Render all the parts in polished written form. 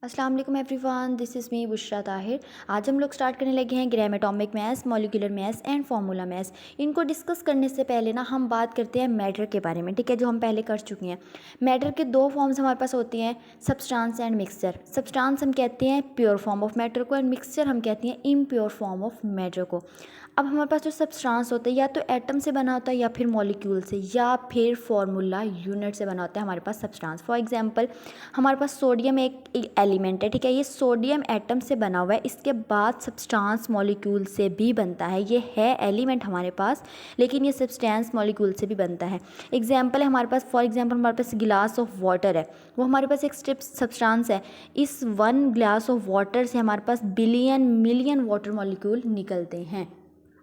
अस्सलाम वालेकुम everyone, this is me Bushra Tahir. आज हम लोग स्टार्ट करने लगे हैं gram atomic maths, molecular maths and formula maths. इनको डिस्कस करने से पहले ना हम बात करते हैं मैटर के बारे में, ठीक है, जो हम पहले कर चुके हैं। मैटर के दो फॉर्म्स हमारे पास होती हैं, सब्सटेंस एंड मिक्सचर। सब्सटेंस हम कहते हैं प्योर फॉर्म ऑफ मैटर को, एंड मिक्सचर हम कहते हैं इम्प्योर फॉर्म ऑफ मैटर को। अब हमारे पास जो सब्सटेंस होता है या तो एटम से बना होता है या फिर मॉलिक्यूल से या फिर फार्मूला यूनिट से बना होता है हमारे पास सब्सटेंस। फॉर एग्जांपल हमारे पास सोडियम एक एलिमेंट है, ठीक है, ये सोडियम एटम से बना हुआ है, इसके बाद सब्सटेंस मॉलिक्यूल से भी बनता है। ये है एलिमेंट हमारे पास, लेकिन ये सब्सटेंस मॉलिक्यूल से भी बनता है। एग्जाम्पल है हमारे पास, फॉर एग्जाम्पल हमारे पास गिलास ऑफ वाटर है, वो हमारे पास एक स्ट्रिप सब्सटेंस है। इस 1 ग्लास ऑफ वाटर से हमारे पास बिलियन मिलियन वाटर मॉलिक्यूल निकलते हैं।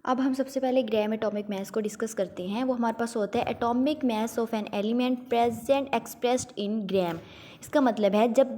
अब हम सबसे पहले ग्राम एटॉमिक मास को डिस्कस करते हैं। वो हमारे पास होता है atomic mass of an element present expressed in gram. इसका मतलब है जब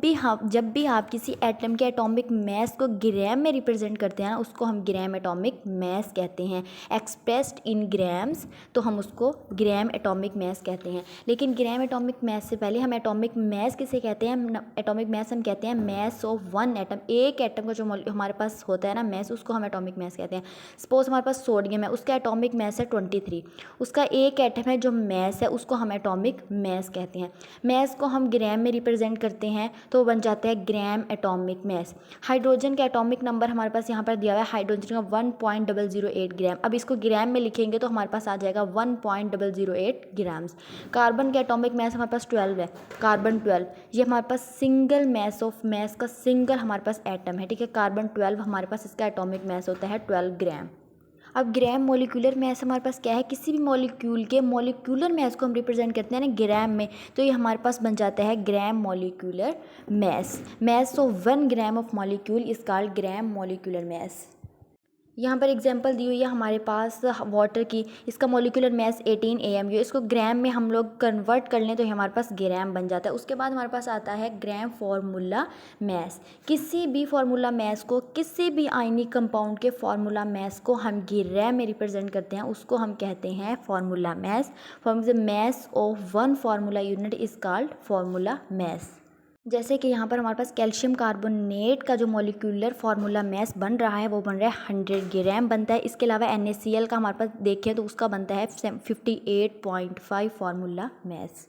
भी आप किसी एटम के एटॉमिक मास को ग्राम में रिप्रेजेंट करते हैं ना, उसको हम ग्राम एटॉमिक मास कहते हैं। एक्सप्रेस्ड इन ग्राम्स तो हम उसको ग्राम एटॉमिक मास कहते हैं। लेकिन ग्राम एटॉमिक मास से पहले हम एटॉमिक मास किसे कहते हैं? एटॉमिक मास हम कहते हैं मास ऑफ वन एटम। एक एटम का जो हमारे पास होता है ना मास, उसको हम एटॉमिक मास कहते हैं। सपोज हमारे पास सोडियम है, उसका एटॉमिक मास है 23, उसका एक एटम है जो मास है, उसको हम एटॉमिक मास कहते हैं। मास को हम ग्राम में रिप्रेजेंट करते हैं तो वो बन जाता है ग्राम एटॉमिक मास। हाइड्रोजन का एटॉमिक नंबर हमारे पास यहाँ पर दिया हुआ है, हाइड्रोजन का 1.008 ग्राम। अब इसको ग्राम में लिखेंगे तो हमारे पास आ जाएगा 1.008 ग्राम्स। कार्बन का एटॉमिक मास हमारे पास 12 है, कार्बन 12, ये हमारे पास सिंगल मास ऑफ मास का सिंगल हमारे पास एटम है, ठीक है। कार्बन 12 हमारे पास इसका एटॉमिक मास होता है 12 ग्राम। अब ग्राम मॉलिक्यूलर मास हमारे पास क्या है? किसी भी मॉलिक्यूल के मॉलिक्यूलर मास को हम रिप्रेजेंट करते हैं ना ग्राम में, तो ये हमारे पास बन जाता है gram molecular mass. Mass of 1 gram of molecule is called gram molecular mass. यहाँ पर एग्जांपल दी हुई है हमारे पास वाटर की, इसका मॉलिक्यूलर मास 18 AMU। इसको ग्राम में हम लोग कन्वर्ट कर लें तो हमारे पास ग्राम बन जाता है। उसके बाद हमारे पास आता है ग्राम फार्मूला मास। किसी भी फार्मूला मास को, किसी भी आयनिक कंपाउंड के फार्मूला मास को हम ग्राम में रिप्रेजेंट करते हैं, उसको हम कहते हैं formula mass. For mass of 1 formula unit is called formula mass. जैसे कि यहाँ पर हमारे पास कैल्शियम कार्बोनेट का जो मॉलिक्यूलर फार्मूला मास बन रहा है वो बन रहा है 100 ग्राम बनता है। इसके अलावा NaCl का हमारे पास देखें तो उसका बनता है 58.5 फार्मूला मास।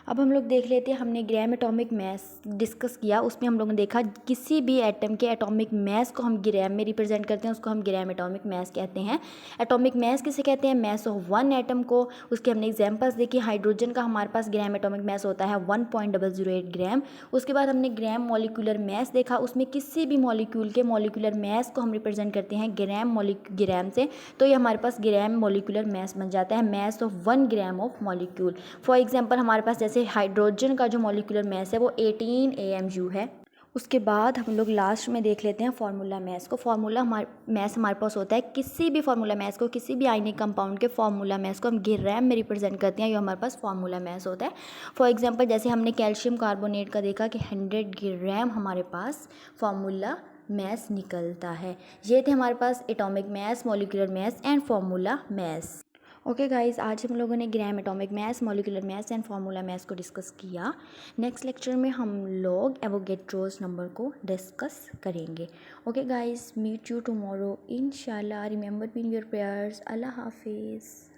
अब हम लोग देख लेते हैं, हमने ग्राम एटॉमिक मास डिस्कस किया, उसमें हम लोगों ने देखा किसी भी एटम के एटॉमिक मास को हम ग्राम में रिप्रेजेंट करते हैं, उसको हम ग्राम एटॉमिक मास कहते हैं। एटॉमिक मास किसे कहते हैं? मास ऑफ 1 एटम को। उसके हमने एग्जांपल्स देखी, हाइड्रोजन का हमारे पास ग्राम एटॉमिक मास होता है 1.008 ग्राम। उसके बाद हमने ग्राम मॉलिक्यूलर मास देखा, उसमें किसी भी मॉलिक्यूल के मॉलिक्यूलर मास को हम रिप्रेजेंट करते हैं ग्राम से, तो ये हमारे पास ग्राम मॉलिक्यूलर मास बन जाता है, mass of 1 gram of molecule. For example हमारे पास जैसे हाइड्रोजन का जो मॉलिक्यूलर मास है वो 18 AMU है। उसके बाद हम लोग लास्ट में देख लेते हैं फार्मूला मास को। फार्मूला मास हमारे पास होता है, किसी भी फार्मूला मास को, किसी भी आयनिक कंपाउंड के फार्मूला मास को हम ग्राम में रिप्रेजेंट करते हैं, ये हमारे पास फार्मूला मास होता है। फॉर एग्जांपल जैसे हमने कैल्शियम कार्बोनेट का देखा कि 100 ग्राम हमारे पास फार्मूला मास निकलता है। ये थे हमारे पास atomic mass, molecular mass and formula mass. Okay guys, आज हम लोगों ने gram atomic mass, molecular mass and formula mass को डिस्कस किया। नेक्स्ट लेक्चर में हम लोग एवोगैड्रोस नंबर को डिस्कस करेंगे। Okay guys, meet you tomorrow इंशाल्लाह। Remember be in your prayers. अल्लाह हाफिज़।